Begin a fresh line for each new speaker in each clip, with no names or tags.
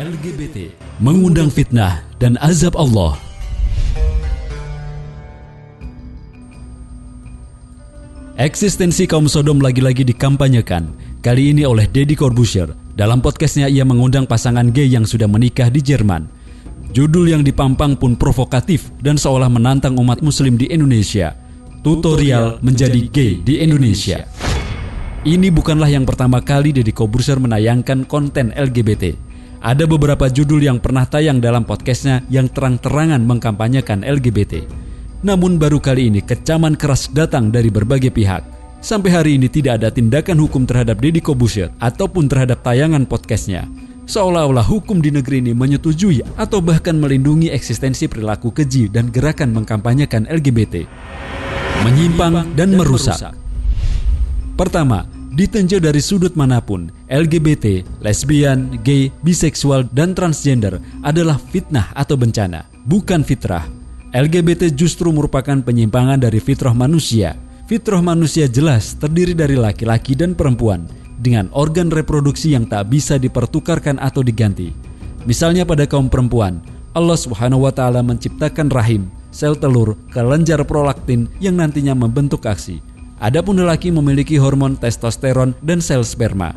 LGBT mengundang fitnah dan azab Allah. Eksistensi kaum Sodom lagi-lagi dikampanyekan, kali ini oleh Deddy Corbuzier. Dalam podcastnya ia mengundang pasangan gay yang sudah menikah di Jerman. Judul yang dipampang pun provokatif dan seolah menantang umat muslim di Indonesia. Tutorial menjadi gay di Indonesia. Ini bukanlah yang pertama kali Deddy Corbuzier menayangkan konten LGBT. Ada beberapa judul yang pernah tayang dalam podcastnya yang terang-terangan mengkampanyekan LGBT. Namun baru kali ini kecaman keras datang dari berbagai pihak. Sampai hari ini tidak ada tindakan hukum terhadap Deddy Corbuzier ataupun terhadap tayangan podcastnya. Seolah-olah hukum di negeri ini menyetujui atau bahkan melindungi eksistensi perilaku keji dan gerakan mengkampanyekan LGBT. Menyimpang dan merusak. Pertama, ditinjau dari sudut manapun, LGBT, lesbian, gay, biseksual, dan transgender adalah fitnah atau bencana, bukan fitrah. LGBT justru merupakan penyimpangan dari fitrah manusia. Fitrah manusia jelas terdiri dari laki-laki dan perempuan, dengan organ reproduksi yang tak bisa dipertukarkan atau diganti. Misalnya pada kaum perempuan, Allah SWT menciptakan rahim, sel telur, kelenjar prolaktin yang nantinya membentuk aksi. Adapun lelaki memiliki hormon testosteron dan sel sperma.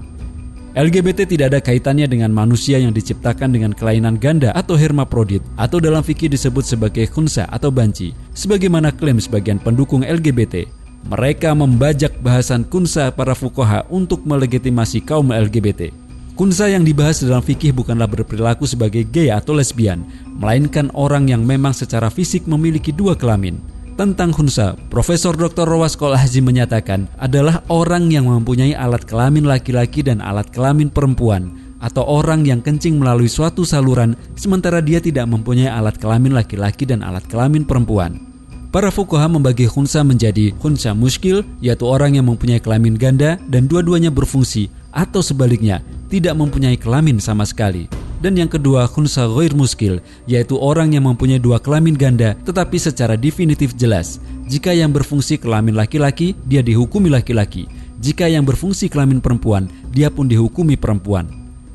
LGBT tidak ada kaitannya dengan manusia yang diciptakan dengan kelainan ganda atau hermaprodit, atau dalam fikih disebut sebagai khunsa atau banci, sebagaimana klaim sebagian pendukung LGBT. Mereka membajak bahasan khunsa para fuqaha untuk melegitimasi kaum LGBT. Khunsa yang dibahas dalam fikih bukanlah berperilaku sebagai gay atau lesbian, melainkan orang yang memang secara fisik memiliki dua kelamin. Tentang khunsa, Profesor Dr. Rowas Kolahzi menyatakan adalah orang yang mempunyai alat kelamin laki-laki dan alat kelamin perempuan, atau orang yang kencing melalui suatu saluran sementara dia tidak mempunyai alat kelamin laki-laki dan alat kelamin perempuan. Para fuqaha membagi khunsa menjadi khunsa muskil, yaitu orang yang mempunyai kelamin ganda dan dua-duanya berfungsi, atau sebaliknya tidak mempunyai kelamin sama sekali. Dan yang kedua, khunsa ghair muskil, yaitu orang yang mempunyai dua kelamin ganda tetapi secara definitif jelas. Jika yang berfungsi kelamin laki-laki, dia dihukumi laki-laki. Jika yang berfungsi kelamin perempuan, dia pun dihukumi perempuan.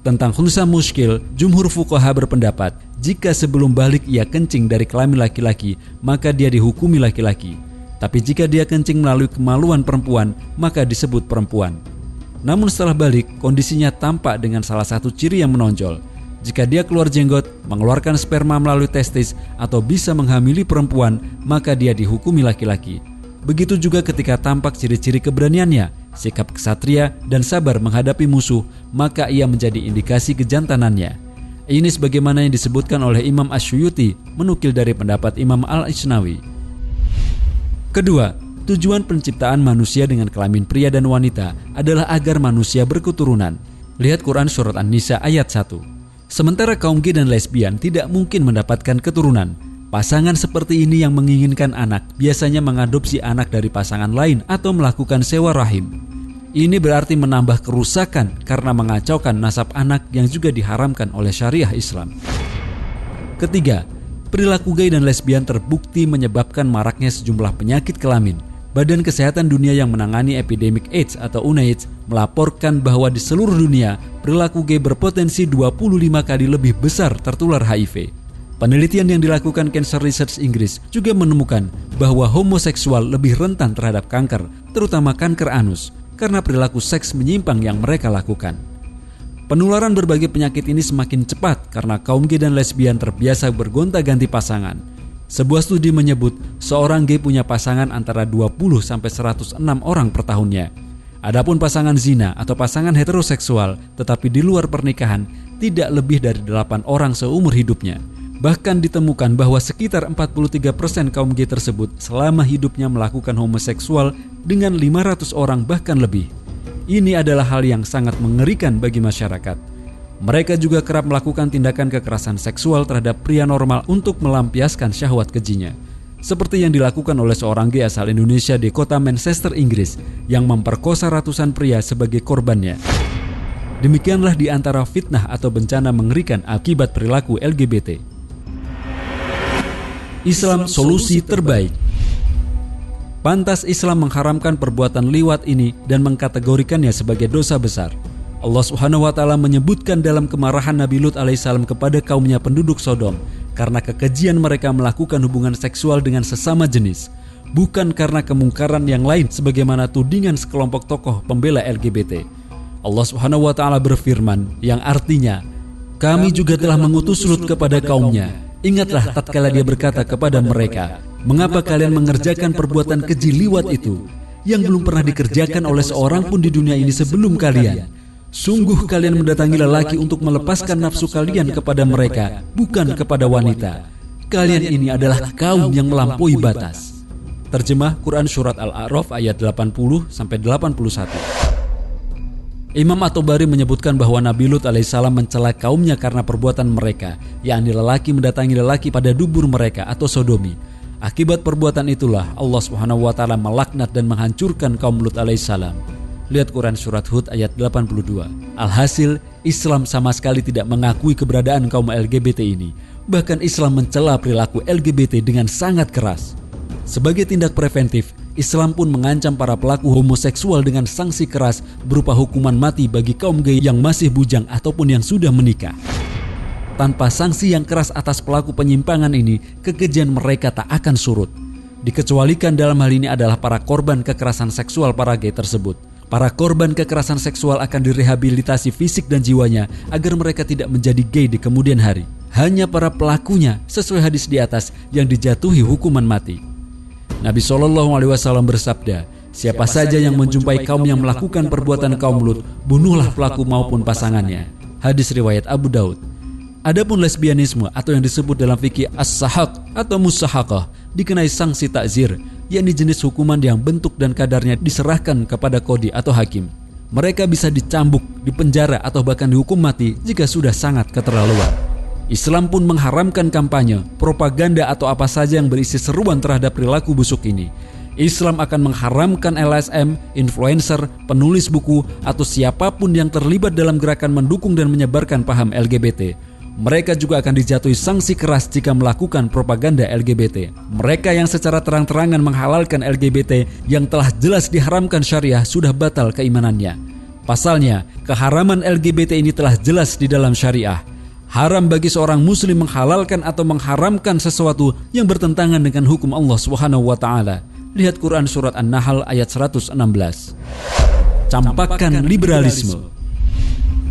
Tentang khunsa muskil, jumhur fuqaha berpendapat, jika sebelum balik ia kencing dari kelamin laki-laki, maka dia dihukumi laki-laki. Tapi jika dia kencing melalui kemaluan perempuan, maka disebut perempuan. Namun setelah balik, kondisinya tampak dengan salah satu ciri yang menonjol. Jika dia keluar jenggot, mengeluarkan sperma melalui testis, atau bisa menghamili perempuan, maka dia dihukumi laki-laki. Begitu juga ketika tampak ciri-ciri keberaniannya, sikap kesatria, dan sabar menghadapi musuh, maka ia menjadi indikasi kejantanannya. Ini sebagaimana yang disebutkan oleh Imam Asyuyuti, menukil dari pendapat Imam Al-Isnawi. Kedua, tujuan penciptaan manusia dengan kelamin pria dan wanita adalah agar manusia berketurunan. Lihat Quran Surat An-Nisa ayat 1. Sementara kaum gay dan lesbian tidak mungkin mendapatkan keturunan. Pasangan seperti ini yang menginginkan anak biasanya mengadopsi anak dari pasangan lain atau melakukan sewa rahim. Ini berarti menambah kerusakan karena mengacaukan nasab anak yang juga diharamkan oleh syariah Islam. Ketiga, perilaku gay dan lesbian terbukti menyebabkan maraknya sejumlah penyakit kelamin. Badan Kesehatan Dunia yang menangani epidemik AIDS atau UNAIDS melaporkan bahwa di seluruh dunia perilaku gay berpotensi 25 kali lebih besar tertular HIV. Penelitian yang dilakukan Cancer Research Inggris juga menemukan bahwa homoseksual lebih rentan terhadap kanker, terutama kanker anus, karena perilaku seks menyimpang yang mereka lakukan. Penularan berbagai penyakit ini semakin cepat karena kaum gay dan lesbian terbiasa bergonta-ganti pasangan. Sebuah studi menyebut seorang gay punya pasangan antara 20-106 orang per tahunnya. Adapun pasangan zina atau pasangan heteroseksual tetapi di luar pernikahan tidak lebih dari 8 orang seumur hidupnya. Bahkan ditemukan bahwa sekitar 43% kaum gay tersebut selama hidupnya melakukan homoseksual dengan 500 orang bahkan lebih. Ini adalah hal yang sangat mengerikan bagi masyarakat. Mereka juga kerap melakukan tindakan kekerasan seksual terhadap pria normal untuk melampiaskan syahwat kejinya. Seperti yang dilakukan oleh seorang gay asal Indonesia di kota Manchester, Inggris, yang memperkosa ratusan pria sebagai korbannya. Demikianlah di antara fitnah atau bencana mengerikan akibat perilaku LGBT. Islam solusi terbaik. Pantas Islam mengharamkan perbuatan liwat ini dan mengkategorikannya sebagai dosa besar. Allah Subhanahu wa taala menyebutkan dalam kemarahan Nabi Lut alaihissalam kepada kaumnya penduduk Sodom karena kekejian mereka melakukan hubungan seksual dengan sesama jenis, bukan karena kemungkaran yang lain sebagaimana tudingan sekelompok tokoh pembela LGBT. Allah Subhanahu wa taala berfirman yang artinya, kami juga telah mengutus Lut kepada kaumnya. Ingatlah tatkala dia berkata kepada mereka, mengapa kalian mengerjakan perbuatan keji liwat itu yang belum pernah dikerjakan oleh seorang pun di dunia ini sebelum kalian? Sungguh kalian mendatangi lelaki untuk melepaskan nafsu kalian kepada mereka, bukan kepada wanita. Kalian ini adalah kaum yang melampaui batas. Terjemah Quran Surat Al-A'raf ayat 80-81. Imam At-Tabari menyebutkan bahwa Nabi Lut alaihissalam mencela kaumnya karena perbuatan mereka, yakni lelaki mendatangi lelaki pada dubur mereka atau sodomi. Akibat perbuatan itulah Allah Subhanahu wa taala melaknat dan menghancurkan kaum Lut alaihissalam. Lihat Quran Surat Hud ayat 82. Alhasil, Islam sama sekali tidak mengakui keberadaan kaum LGBT ini. Bahkan Islam mencela perilaku LGBT dengan sangat keras. Sebagai tindak preventif, Islam pun mengancam para pelaku homoseksual dengan sanksi keras berupa hukuman mati bagi kaum gay yang masih bujang ataupun yang sudah menikah. Tanpa sanksi yang keras atas pelaku penyimpangan ini, kekejian mereka tak akan surut. Dikecualikan dalam hal ini adalah para korban kekerasan seksual para gay tersebut. Para korban kekerasan seksual akan direhabilitasi fisik dan jiwanya agar mereka tidak menjadi gay di kemudian hari. Hanya para pelakunya sesuai hadis di atas yang dijatuhi hukuman mati. Nabi SAW bersabda, siapa saja yang menjumpai kaum yang melakukan perbuatan kaum Lut, bunuhlah pelaku maupun pasangannya. Hadis riwayat Abu Daud. Adapun lesbianisme atau yang disebut dalam fikih as-sahaq atau musahaqah dikenai sanksi takzir, yakni jenis hukuman yang bentuk dan kadarnya diserahkan kepada kodi atau hakim. Mereka bisa dicambuk, dipenjara atau bahkan dihukum mati jika sudah sangat keterlaluan. Islam pun mengharamkan kampanye, propaganda atau apa saja yang berisi seruan terhadap perilaku busuk ini. Islam akan mengharamkan LSM, influencer, penulis buku atau siapapun yang terlibat dalam gerakan mendukung dan menyebarkan paham LGBT. Mereka juga akan dijatuhi sanksi keras jika melakukan propaganda LGBT. Mereka yang secara terang-terangan menghalalkan LGBT yang telah jelas diharamkan syariah sudah batal keimanannya. Pasalnya, keharaman LGBT ini telah jelas di dalam syariah. Haram bagi seorang muslim menghalalkan atau mengharamkan sesuatu yang bertentangan dengan hukum Allah Subhanahu wa taala. Lihat Quran Surat An-Nahl ayat 116. Campakkan liberalisme.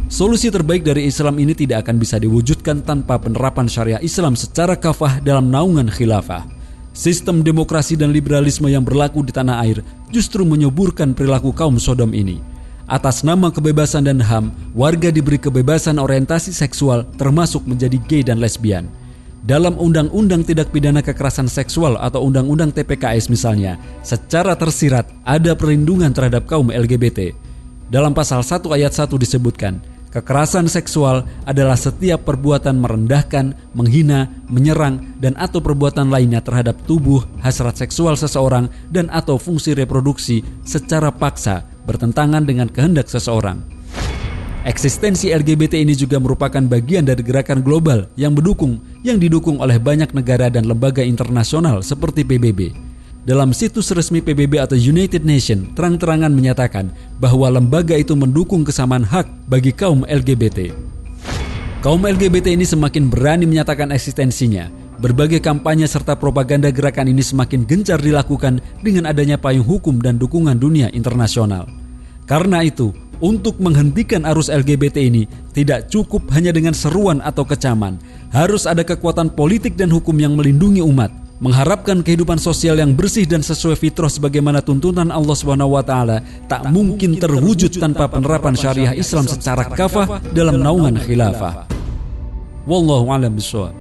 Solusi terbaik dari Islam ini tidak akan bisa diwujudkan tanpa penerapan syariah Islam secara kafah dalam naungan khilafah. Sistem demokrasi dan liberalisme yang berlaku di tanah air justru menyuburkan perilaku kaum Sodom ini. Atas nama kebebasan dan HAM, warga diberi kebebasan orientasi seksual termasuk menjadi gay dan lesbian. Dalam Undang-Undang Tindak Pidana Kekerasan Seksual atau Undang-Undang TPKS misalnya, secara tersirat ada perlindungan terhadap kaum LGBT. Dalam pasal 1 ayat 1 disebutkan, kekerasan seksual adalah setiap perbuatan merendahkan, menghina, menyerang, dan atau perbuatan lainnya terhadap tubuh, hasrat seksual seseorang, dan atau fungsi reproduksi secara paksa bertentangan dengan kehendak seseorang. Eksistensi LGBT ini juga merupakan bagian dari gerakan global yang didukung oleh banyak negara dan lembaga internasional seperti PBB. Dalam situs resmi PBB atau United Nations terang-terangan menyatakan bahwa lembaga itu mendukung kesamaan hak bagi kaum LGBT. Kaum LGBT ini semakin berani menyatakan eksistensinya. Berbagai kampanye serta propaganda gerakan ini semakin gencar dilakukan dengan adanya payung hukum dan dukungan dunia internasional. Karena itu, untuk menghentikan arus LGBT ini tidak cukup hanya dengan seruan atau kecaman. Harus ada kekuatan politik dan hukum yang melindungi umat. Mengharapkan kehidupan sosial yang bersih dan sesuai fitrah sebagaimana tuntunan Allah Subhanahu wa taala tak mungkin terwujud tanpa penerapan syariah Islam secara kafah dalam naungan khilafah. Wallahu a'lam bishawab.